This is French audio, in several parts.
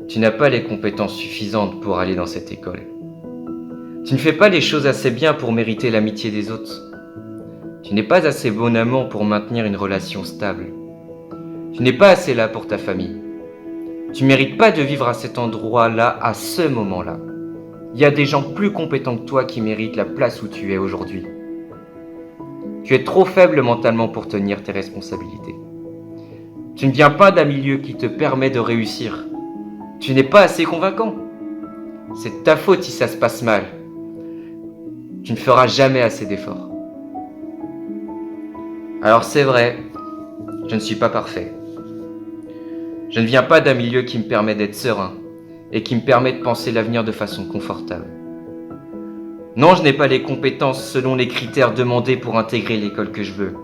Tu n'as pas les compétences suffisantes pour aller dans cette école. Tu ne fais pas les choses assez bien pour mériter l'amitié des autres. Tu n'es pas assez bon amant pour maintenir une relation stable. Tu n'es pas assez là pour ta famille. Tu ne mérites pas de vivre à cet endroit-là, à ce moment-là. Il y a des gens plus compétents que toi qui méritent la place où tu es aujourd'hui. Tu es trop faible mentalement pour tenir tes responsabilités. Tu ne viens pas d'un milieu qui te permet de réussir. Tu n'es pas assez convaincant. C'est ta faute si ça se passe mal. Tu ne feras jamais assez d'efforts. Alors c'est vrai, je ne suis pas parfait. Je ne viens pas d'un milieu qui me permet d'être serein et qui me permet de penser l'avenir de façon confortable. Non, je n'ai pas les compétences selon les critères demandés pour intégrer l'école que je veux.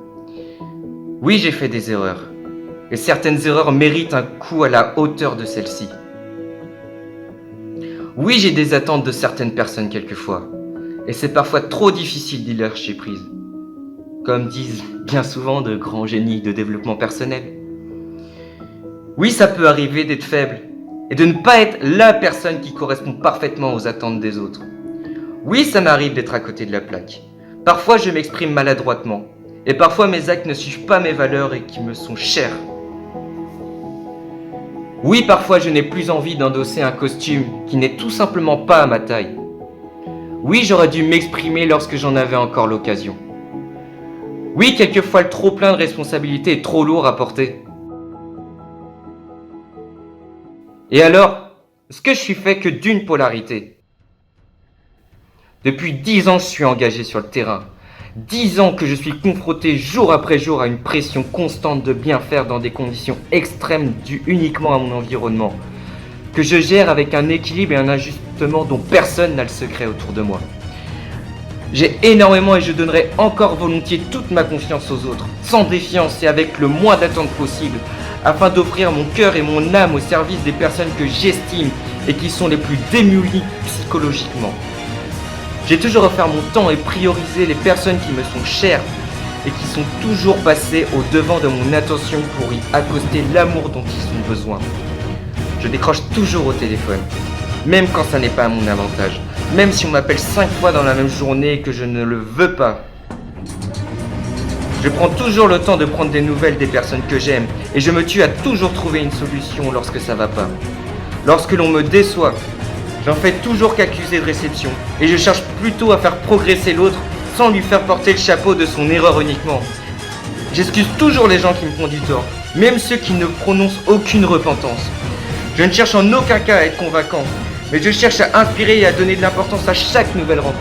Oui, j'ai fait des erreurs. Et certaines erreurs méritent un coup à la hauteur de celles-ci. Oui, j'ai des attentes de certaines personnes quelquefois. Et c'est parfois trop difficile d'y lâcher prise. Comme disent bien souvent de grands génies de développement personnel. Oui, ça peut arriver d'être faible et de ne pas être la personne qui correspond parfaitement aux attentes des autres. Oui, ça m'arrive d'être à côté de la plaque. Parfois, je m'exprime maladroitement. Et parfois, mes actes ne suivent pas mes valeurs et qui me sont chères. Oui, parfois, je n'ai plus envie d'endosser un costume qui n'est tout simplement pas à ma taille. Oui, j'aurais dû m'exprimer lorsque j'en avais encore l'occasion. Oui, quelquefois, le trop-plein de responsabilités est trop lourd à porter. Et alors, est-ce que je suis fait que d'une polarité? Depuis 10 ans, je suis engagé sur le terrain. 10 ans que je suis confronté jour après jour à une pression constante de bien faire dans des conditions extrêmes dues uniquement à mon environnement, que je gère avec un équilibre et un ajustement dont personne n'a le secret autour de moi. J'ai énormément et je donnerai encore volontiers toute ma confiance aux autres, sans défiance et avec le moins d'attente possible, afin d'offrir mon cœur et mon âme au service des personnes que j'estime et qui sont les plus démunies psychologiquement. J'ai toujours offert mon temps et priorisé les personnes qui me sont chères et qui sont toujours passées au devant de mon attention pour y accoster l'amour dont ils ont besoin. Je décroche toujours au téléphone, même quand ça n'est pas à mon avantage, même si on m'appelle 5 fois dans la même journée et que je ne le veux pas. Je prends toujours le temps de prendre des nouvelles des personnes que j'aime et je me tue à toujours trouver une solution lorsque ça va pas. Lorsque l'on me déçoit, j'en fais toujours qu'accuser de réception et je cherche plutôt à faire progresser l'autre sans lui faire porter le chapeau de son erreur uniquement. J'excuse toujours les gens qui me font du tort, même ceux qui ne prononcent aucune repentance. Je ne cherche en aucun cas à être convaincant, mais je cherche à inspirer et à donner de l'importance à chaque nouvelle rencontre.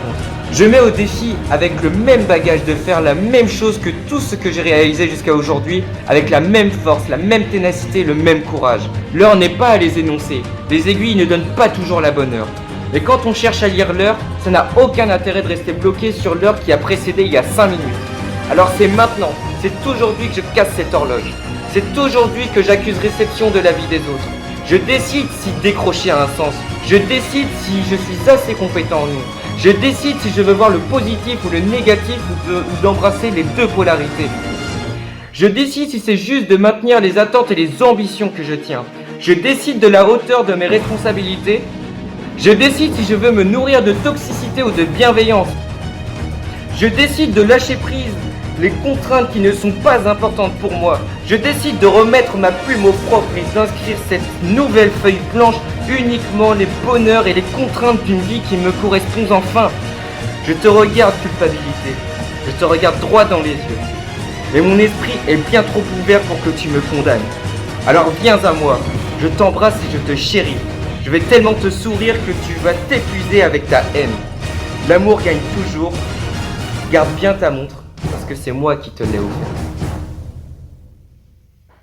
Je mets au défi avec le même bagage de faire la même chose que tout ce que j'ai réalisé jusqu'à aujourd'hui, avec la même force, la même ténacité, le même courage. L'heure n'est pas à les énoncer, les aiguilles ne donnent pas toujours la bonne heure. Et quand on cherche à lire l'heure, ça n'a aucun intérêt de rester bloqué sur l'heure qui a précédé il y a 5 minutes. Alors c'est maintenant, c'est aujourd'hui que je casse cette horloge. C'est aujourd'hui que j'accuse réception de la vie des autres. Je décide si décrocher a un sens. Je décide si je suis assez compétent en nous. Je décide si je veux voir le positif ou le négatif ou d'embrasser les deux polarités. Je décide si c'est juste de maintenir les attentes et les ambitions que je tiens. Je décide de la hauteur de mes responsabilités. Je décide si je veux me nourrir de toxicité ou de bienveillance. Je décide de lâcher prise les contraintes qui ne sont pas importantes pour moi. Je décide de remettre ma plume au propre et d'inscrire cette nouvelle feuille blanche uniquement les bonheurs et les contraintes d'une vie qui me correspondent enfin. Je te regarde, culpabilité. Je te regarde droit dans les yeux. Mais mon esprit est bien trop ouvert pour que tu me condamnes. Alors viens à moi. Je t'embrasse et je te chéris. Je vais tellement te sourire que tu vas t'épuiser avec ta haine. L'amour gagne toujours. Garde bien ta montre, parce que c'est moi qui te l'ai offert.